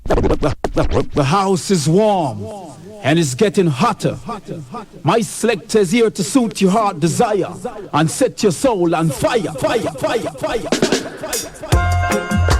The house is warm and it's getting hotter. My selector is here to suit your heart desire and set your soul on fire, fire, fire, fire, fire, fire, fire.